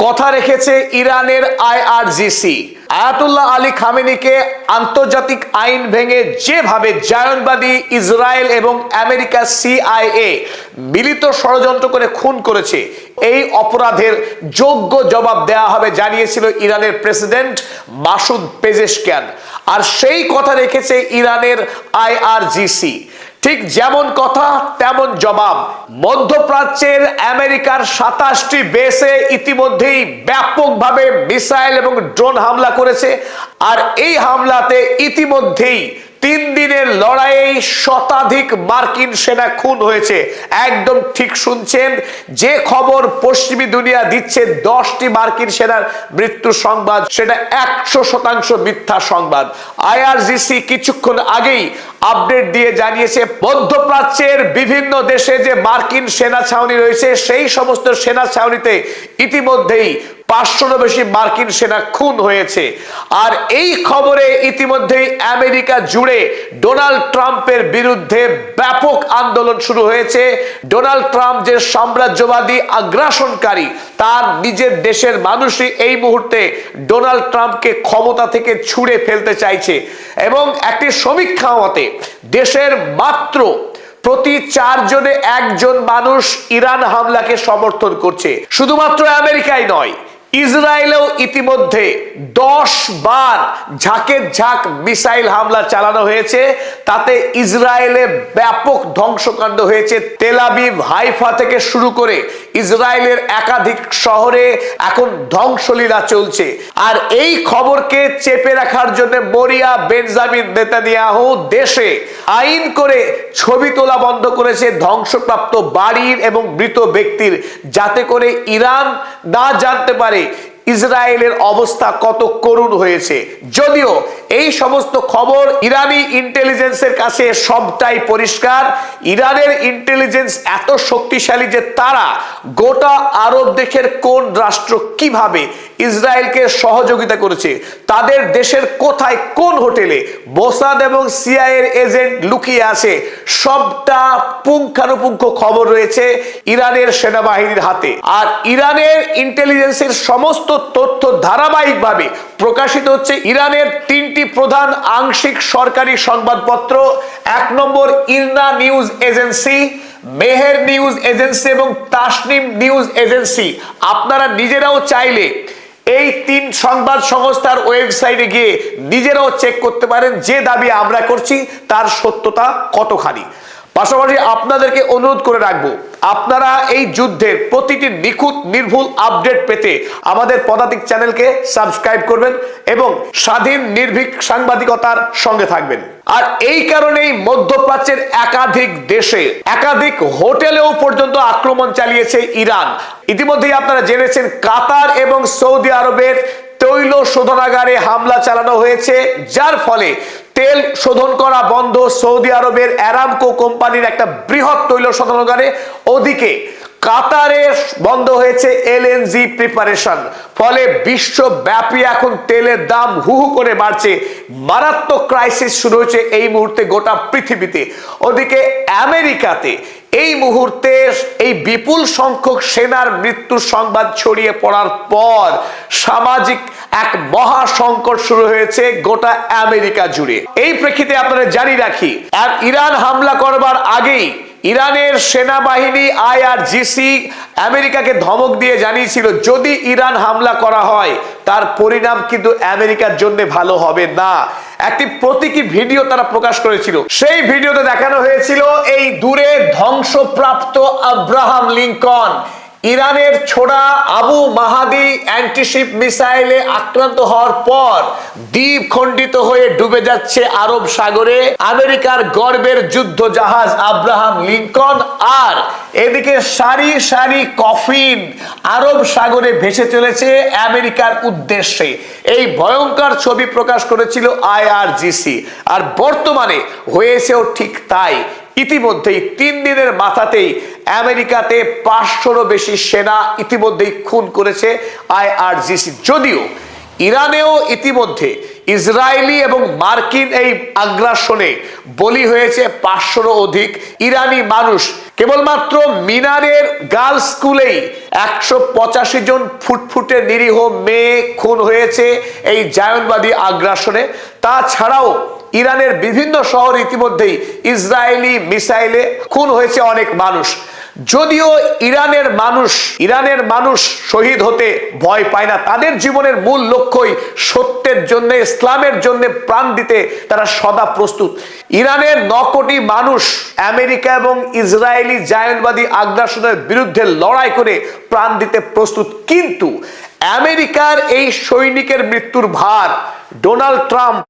কথা রেখেছে ইরানের আইআরজিসি। আয়াতুল্লাহ আলী খামেনিকে আন্তর্জাতিক আইন ভেঙে যেভাবে জায়নবাদী ইসরায়েল এবং আমেরিকা সিআইএ মিলিত ষড়যন্ত্র করে খুন করেছে, এই অপরাধের যোগ্য জবাব দেওয়া হবে জানিয়েছিল ইরানের প্রেসিডেন্ট মাসুদ পেজেশকিয়ান। আর সেই কথা রেখেছে ইরানের আইআরজিসি। ঠিক যেমন কথা তেমন জবাব। মধ্যপ্রাচ্যের আমেরিকার 27টি বেসে ইতিমধ্যেই ব্যাপকভাবে মিসাইল এবং ড্রোন হামলা করেছে। আর এই হামলাতে ইতিমধ্যেই 3 দিনের লড়াইয়ে শতাধিক মার্কিন সেনা খুন হয়েছে। একদম ঠিক শুনছেন, যে খবর পশ্চিমী দুনিয়া দিচ্ছে 10টি মার্কিন সেনার মৃত্যুর সংবাদ, সেটা 100% মিথ্যা সংবাদ। আইআরজিসি কিছুক্ষণ আগেই আপডেট দিয়ে জানিয়েছে মধ্যপ্রাচ্যের বিভিন্ন দেশে যে মার্কিন সেনা ছাউনি রয়েছে, সেই সমস্ত সেনা ছাউনিতে ইতিমধ্যেই 500-রও বেশি মার্কিন সেনা খুন হয়েছে। আর এই খবরে ইতিমধ্যেই আমেরিকা জুড়ে ডোনাল্ড ট্রাম্পের বিরুদ্ধে ব্যাপক আন্দোলন শুরু হয়েছে। ডোনাল্ড ট্রাম্প যে সাম্রাজ্যবাদী আগ্রাসনকারী, তার নিজের দেশের মানুষই এই মুহূর্তে ডোনাল্ড ট্রাম্পকে ক্ষমতা থেকে ছুঁড়ে ফেলতে চাইছে। এবং একটি সমীক্ষা মতে দেশের মাত্র প্রতি 4 জনে 1 জন মানুষ ইরান হামলাকে সমর্থন করছে। শুধুমাত্র আমেরিকাই নয়, ইসরায়েলেও ইতিমধ্যে 10 বার ঝাঁকের ঝাঁক মিসাইল হামলা চালানো হয়েছে। তাতে ইসরায়েলে ব্যাপক ধ্বংসকাণ্ড হয়েছে। তেল আবিব, হাইফা থেকে শুরু করে ইসরায়েলের একাধিক শহরে এখন ধ্বংসলীলা চলছে। আর এই খবরকে চেপে রাখার জন্য মরিয়া বেঞ্জামিন নেতানিয়াহু দেশে আইন করে ছবি তোলা বন্ধ করেছে ধ্বংসপ্রাপ্ত বাড়ির এবং মৃত ব্যক্তির, যাতে করে ইরান না জানতে পারে ইসরায়েলের অবস্থা কত করুণ হয়েছে। যদিও এই সমস্ত খবর ইরানি ইন্টেলিজেন্সের কাছে সবটাই পরিষ্কার। ইরানের ইন্টেলিজেন্স এত শক্তিশালী যে তারা গোটা আরব দেশের কোন রাষ্ট্র কিভাবে ইসরায়েলকে সহযোগিতা করেছে, তাদের দেশের কোথায় কোন হোটেলে মোসাদ এবং সিআইএর এজেন্ট লুকিয়ে আছে, সবটা পুঙ্খানুপুঙ্খ খবর রয়েছে ইরানের সেনাবাহিনীর হাতে। আর ইরানের ইন্টেলিজেন্সের সমস্ত তথ্য ধারাবাহিকভাবে প্রকাশিত হচ্ছে ইরানের 3টি প্রধান আংশিক সরকারি সংবাদপত্র। 1 নম্বর IRNA news agency, Mehr news agency এবং তাসনিম নিউজ এজেন্সি। আপনারা নিজেরাও চাইলে এই 3 সংবাদ সংস্থার ওয়েবসাইটে গিয়ে নিজেরাও চেক করতে পারেন যে দাবি আমরা করছি তার সত্যতা কতখানি। পাশাপাশি আপনাদেরকে অনুরোধ করে রাখবো, আপনারা এই যুদ্ধের প্রতিটি নিখুঁত নির্ভুল আপডেট পেতে আমাদের পদাতিক চ্যানেলকে সাবস্ক্রাইব করবেন এবং স্বাধীন নির্ভীক সাংবাদিকতার সঙ্গে থাকবেন। আর এই কারণেই মধ্যপ্রাচ্যের একাধিক দেশে একাধিক হোটেলেও পর্যন্ত আক্রমণ চালিয়েছে ইরান। ইতিমধ্যেই আপনারা জেনেছেন কাতার এবং সৌদি আরবের তৈল শোধনাগারে হামলা চালানো হয়েছে, যার ফলে তেল শোধন করা বন্ধ সৌদি আরবের অ্যারামকো কোম্পানির একটা বৃহৎ তৈল শোধনাগারে। ওদিকে কাতারে বন্ধ হয়েছে এলএনজি প্রিপারেশন। ফলে বিশ্বব্যাপী এখন তেলের দাম হু হু করে বাড়ছে। মারাত্মক ক্রাইসিস শুরু হয়েছে এই মুহূর্তে গোটা পৃথিবীতে। ওদিকে আমেরিকাতে এই মুহূর্তে এই বিপুল সংখ্যক সেনার মৃত্যুর সংবাদ ছড়িয়ে পড়ার পর সামাজিক এক মহা সংকট শুরু হয়েছে গোটা আমেরিকা জুড়ে। এই প্রেক্ষিতে আপনারা জানি রাখি, ইরান হামলা করবার আগেই ইরানের সেনাবাহিনী আইআরজিসি আমেরিকাকে ধমক দিয়ে জানিয়েছিল যদি ইরান হামলা করা হয় তার পরিণাম কিন্তু আমেরিকার জন্য ভালো হবে না। একটি প্রতীকী ভিডিও তারা প্রকাশ করেছিল। সেই ভিডিওতে দেখানো হয়েছিল এই দূরে ধ্বংসপ্রাপ্ত আব্রাহাম লিঙ্কন ইরানের ছোড়া আবু মাহাদি অ্যান্টিশিপ মিসাইলে আক্রান্ত হওয়ার পর দ্বীপ খণ্ডিত হয়ে ডুবে যাচ্ছে আরব সাগরে আমেরিকার গর্বের যুদ্ধ জাহাজ আব্রাহাম লিঙ্কন। আর এদিকে সারি সারি কফিন আরব সাগরে ভেসে চলেছে আমেরিকার উদ্দেশ্যে। এই ভয়ঙ্কর ছবি প্রকাশ করেছিল আইআরজিসি। আর বর্তমানে হয়েছেও ঠিক তাই। ইতিমধ্যেই 3 দিনের মাথাতেই আমেরিকাতে 500-রও বেশি সেনা ইতিমধ্যেই খুন করেছে আইআরজিসি। যদিও ইরানেও ইতিমধ্যে ইসরায়েলি এবং মার্কিন এই আগ্রাসনে বলি হয়েছে 500-রও অধিক ইরানি মানুষ। কেবলমাত্র মিনারের গার্লস স্কুলেই 185 জন ফুটফুটে নিরীহ মেয়ে খুন হয়েছে এই জায়নবাদী আগ্রাসনে। তাছাড়াও ইরানের বিভিন্ন শহর ইতিমধ্যেই ইসরায়েলি মিসাইলে খুন হয়েছে অনেক মানুষ। যদিও ইরানের মানুষ শহীদ হতে ভয় পায় না, তাদের জীবনের মূল লক্ষ্যই সত্যের জন্য, ইসলামের জন্য প্রাণ দিতে তারা সদা প্রস্তুত। ইরানের 9 কোটি মানুষ আমেরিকা এবং ইসরায়েলি জায়নবাদী আগ্রাসনের বিরুদ্ধে লড়াই করে প্রাণ দিতে প্রস্তুত, কিন্তু আমেরিকার এই সৈনিকের মৃত্যুর ভার ডোনাল্ড ট্রাম্প